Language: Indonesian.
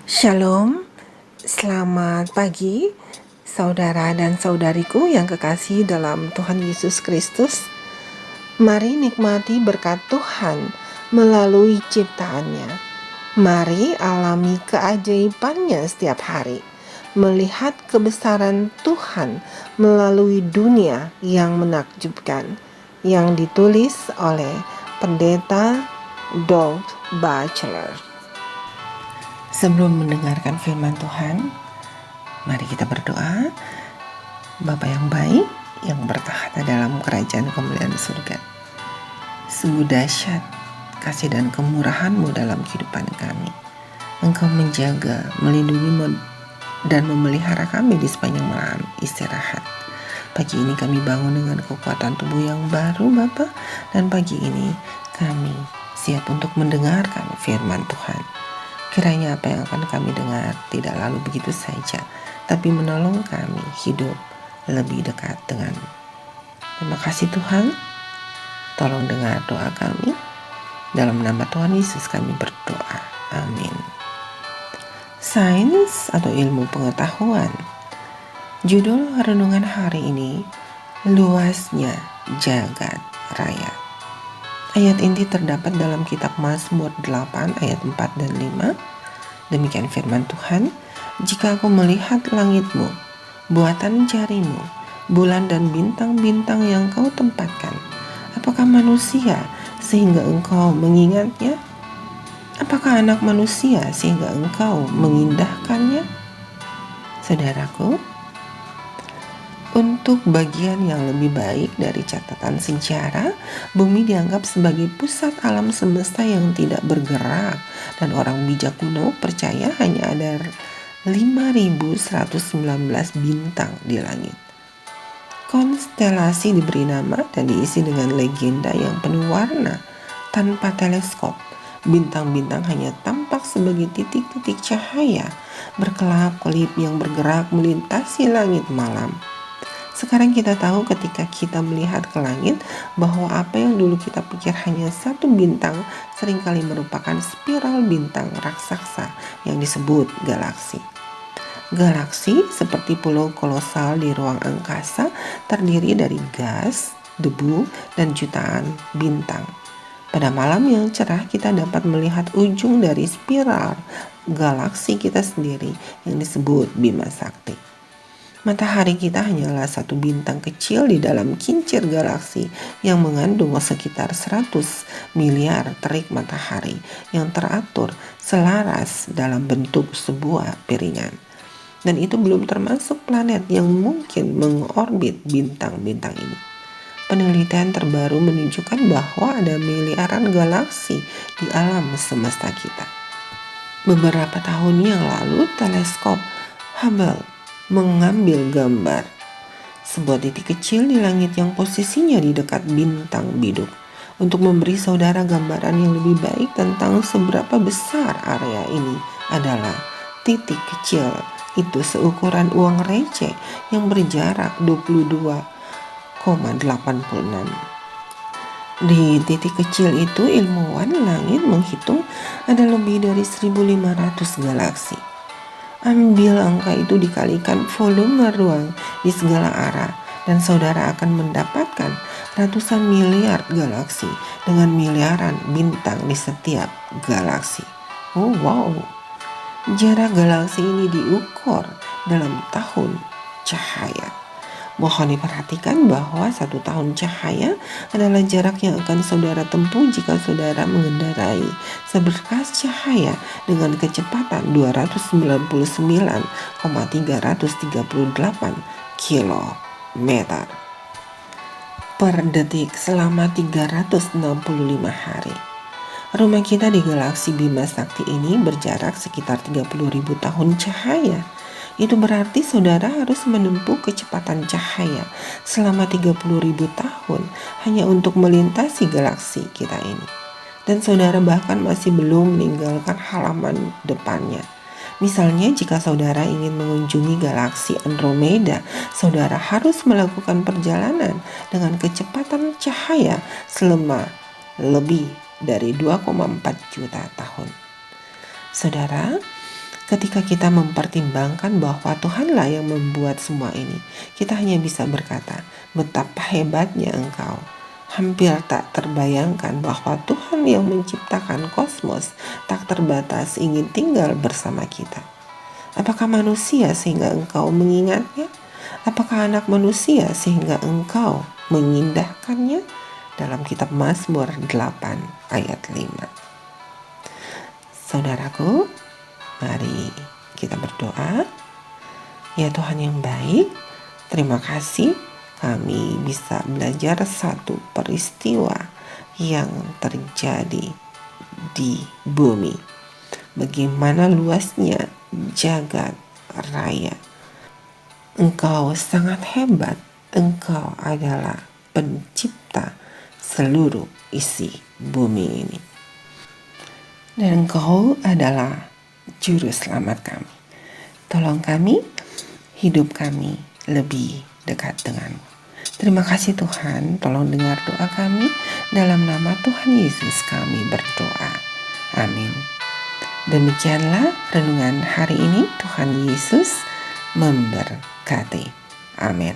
Shalom, selamat pagi saudara dan saudariku yang kekasih dalam Tuhan Yesus Kristus. Mari nikmati berkat Tuhan melalui ciptaannya. Mari alami keajaibannya setiap hari. Melihat kebesaran Tuhan melalui dunia yang menakjubkan. Yang ditulis oleh Pendeta Doug Batchelor. Sebelum mendengarkan firman Tuhan, mari kita berdoa. Bapa yang baik, yang bertahta dalam kerajaan kemuliaan surga, sungguh dahsyat kasih dan kemurahan-Mu dalam kehidupan kami. Engkau menjaga, melindungi dan memelihara kami di sepanjang malam istirahat. Pagi ini kami bangun dengan kekuatan tubuh yang baru, Bapa, dan pagi ini kami siap untuk mendengarkan firman Tuhan. Kiranya apa yang akan kami dengar tidak lalu begitu saja, tapi menolong kami hidup lebih dekat dengan. Terima kasih Tuhan, tolong dengar doa kami. Dalam nama Tuhan Yesus kami berdoa. Amin. Sains atau ilmu pengetahuan. Judul renungan hari ini, luasnya jagat raya. Ayat inti terdapat dalam kitab Mazmur 8 ayat 4 dan 5. Demikian firman Tuhan, jika aku melihat langit-Mu, buatan jarimu, bulan dan bintang-bintang yang Kau tempatkan, apakah manusia sehingga Engkau mengingatnya? Apakah anak manusia sehingga Engkau mengindahkannya? Saudaraku, untuk bagian yang lebih baik dari catatan sejarah, bumi dianggap sebagai pusat alam semesta yang tidak bergerak, dan orang bijak kuno percaya hanya ada 5.119 bintang di langit. Konstelasi diberi nama dan diisi dengan legenda yang penuh warna. Tanpa teleskop, bintang-bintang hanya tampak sebagai titik-titik cahaya berkelap-kelip yang bergerak melintasi langit malam. Sekarang kita tahu ketika kita melihat ke langit bahwa apa yang dulu kita pikir hanya satu bintang seringkali merupakan spiral bintang raksasa yang disebut galaksi. Galaksi seperti pulau kolosal di ruang angkasa terdiri dari gas, debu, dan jutaan bintang. Pada malam yang cerah kita dapat melihat ujung dari spiral galaksi kita sendiri yang disebut Bima Sakti. Matahari kita hanyalah satu bintang kecil di dalam kincir galaksi yang mengandung sekitar 100 miliar terik matahari yang teratur selaras dalam bentuk sebuah piringan. Dan itu belum termasuk planet yang mungkin mengorbit bintang-bintang ini. Penelitian terbaru menunjukkan bahwa ada miliaran galaksi di alam semesta kita. Beberapa tahun yang lalu, teleskop Hubble mengambil gambar sebuah titik kecil di langit yang posisinya di dekat bintang biduk untuk memberi saudara gambaran yang lebih baik tentang seberapa besar area ini adalah titik kecil itu seukuran uang receh yang berjarak 22,86. Di titik kecil itu ilmuwan langit menghitung ada lebih dari 1.500 galaksi. Ambil angka itu dikalikan volume ruang di segala arah dan saudara akan mendapatkan ratusan miliar galaksi dengan miliaran bintang di setiap galaksi. Oh wow, jarak galaksi ini diukur dalam tahun cahaya. Mohon diperhatikan bahwa 1 tahun cahaya adalah jarak yang akan saudara tempuh jika saudara mengendarai seberkas cahaya dengan kecepatan 299,338 km per detik selama 365 hari. Rumah kita di galaksi Bima Sakti ini berjarak sekitar 30.000 tahun cahaya. Itu berarti saudara harus menempuh kecepatan cahaya selama 30.000 tahun hanya untuk melintasi galaksi kita ini. Dan saudara bahkan masih belum meninggalkan halaman depannya. Misalnya jika saudara ingin mengunjungi galaksi Andromeda, saudara harus melakukan perjalanan dengan kecepatan cahaya selama lebih dari 2,4 juta tahun. Saudara, Ketika kita mempertimbangkan bahwa Tuhanlah yang membuat semua ini, kita hanya bisa berkata, betapa hebatnya Engkau. Hampir tak terbayangkan bahwa Tuhan yang menciptakan kosmos tak terbatas ingin tinggal bersama kita. Apakah manusia sehingga Engkau mengingatnya? Apakah anak manusia sehingga Engkau mengindahkannya? Dalam kitab Mazmur 8 ayat 5. Saudaraku, mari kita berdoa. Ya Tuhan yang baik, terima kasih kami bisa belajar satu peristiwa yang terjadi di bumi. Bagaimana luasnya jagat raya. Engkau sangat hebat. Engkau adalah pencipta seluruh isi bumi ini. Dan Engkau adalah juru selamat kami. Tolong kami, hidup kami lebih dekat denganmu. Terima kasih Tuhan, tolong dengar doa kami. Dalam nama Tuhan Yesus kami berdoa. Amin. Demikianlah renungan hari ini. Tuhan Yesus memberkati. Amin.